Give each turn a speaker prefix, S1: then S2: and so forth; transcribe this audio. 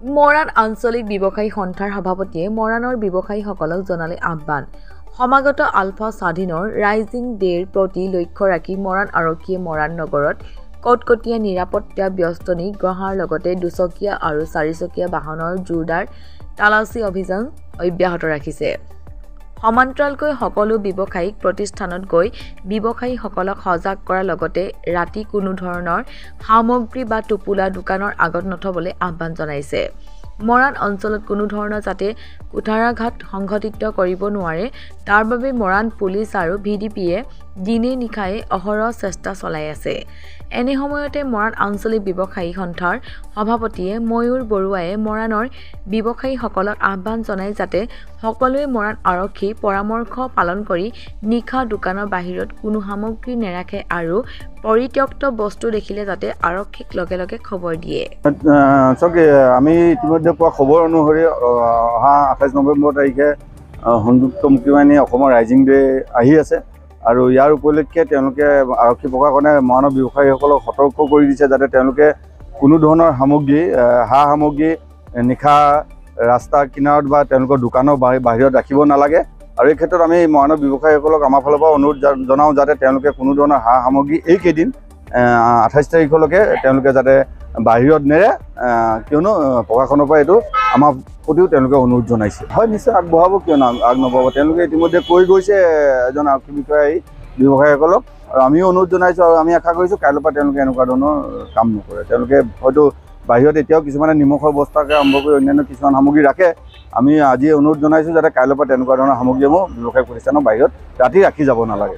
S1: মৰাণ আঞ্চলিক ব্যৱসায়ী সন্থাৰ সভাপতিয়ে মৰাণৰ ব্যৱসায়ীসকলক জনালে আহ্বান। সমাগত আলফা স্বাধীনৰ ৰাইজিং ডেৰ প্ৰতি লক্ষ্য ৰাখি মৰাণ আৰক্ষীয়ে মৰাণ নগৰত কটকটীয়া নিৰাপত্তা ব্যস্তনি গ্ৰহাৰ লগতে দুচকীয়া আৰু চাৰিচকীয়া বাহনৰ জোৰদাৰ তালাচী অভিযান অব্যাহত ৰাখিছে। সমান্তৰালকৈ সকলো ব্যৱসায়িক প্ৰতিষ্ঠানত গৈ ব্যৱসায়ীসকলক সজাগ কৰাৰ লগতে ৰাতি কোনো ধৰণৰ সামগ্ৰী বা টোপোলা দোকানৰ আগত নথবলৈ আহ্বান জনাইছে। মৰাণ অঞ্চলত কোনো ধৰণৰ যাতে কুঠাৰাঘাত সংঘটিত কৰিব নোৱাৰে তাৰ বাবে মৰাণ পুলিচ আৰু ভিডিপিয়ে দিনে নিশাই অহৰহ চেষ্টা চলাই আছে। এনে সময়তে মৰাণ আঞ্চলিক ব্যৱসায়ী সন্থাৰ সভাপতিয়ে ময়ূৰ বৰুৱায়ে মৰাণৰ ব্যৱসায়ীসকলক আহ্বান জনায় যাতে সকলোৱে মৰাণ আৰক্ষীৰ পৰামৰ্শ পালন কৰি নিশা দোকানৰ বাহিৰত কোনো সামগ্ৰী নেৰাখে আৰু পৰিত্যক্ত বস্তু দেখিলে যাতে আৰক্ষীক লগে লগে খবৰ দিয়ে।
S2: আমি ইতিমধ্যে পোৱা খবৰ অনুসৰি অহা 28 নৱেম্বৰ তাৰিখে সংযুক্ত মুক্তিবাহিনী অসমৰ ৰাইজিং ডে আহি আছে আৰু ইয়াৰ উপলক্ষে তেওঁলোকে আৰক্ষী প্ৰশাসনে মৰাণৰ ব্যৱসায়ীসকলক সতৰ্ক কৰি দিছে যাতে তেওঁলোকে কোনো ধৰণৰ সামগ্ৰী সা সামগ্ৰী নিশা ৰাস্তাৰ কিনাৰত বা তেওঁলোকৰ দোকানৰ বাহিৰত ৰাখিব নালাগে। আৰু এই ক্ষেত্ৰত আমি মৰাণৰ ব্যৱসায়ীসকলক আমাৰ ফালৰ পৰা অনুৰোধ জনাওঁ যাতে তেওঁলোকে কোনো ধৰণৰ সা সামগ্ৰী এইকেইদিন 28 তাৰিখলৈকে তেওঁলোকে যাতে বাহিৰত নেৰে, কিয়নো প্ৰশাসনৰ পৰা এইটো আমাৰ প্ৰতিও তেওঁলোকে অনুৰোধ জনাইছে। হয়, নিশ্চয় আগবঢ়াব, কিয় আগ নবঢ়াব। তেওঁলোকে ইতিমধ্যে কৈ গৈছে এজন আৰক্ষী বিষয়াই ব্যৱসায়ীসকলক, আৰু আমিও অনুৰোধ জনাইছোঁ আৰু আমি আশা কৰিছোঁ কাইলৈৰ পৰা তেওঁলোকে এনেকুৱা ধৰণৰ কাম নকৰে। তেওঁলোকে হয়তো বাহিৰত এতিয়াও কিছুমানে নিমখৰ বস্তাকে আৰম্ভ কৰি অন্যান্য কিছুমান সামগ্ৰী ৰাখে। আমি আজি অনুৰোধ জনাইছোঁ যাতে কাইলৈৰ পৰা তেনেকুৱা ধৰণৰ সামগ্ৰীসমূহ ব্যৱসায়িক প্ৰতিষ্ঠানৰ বাহিৰত ৰাতি ৰাখি যাব নালাগে।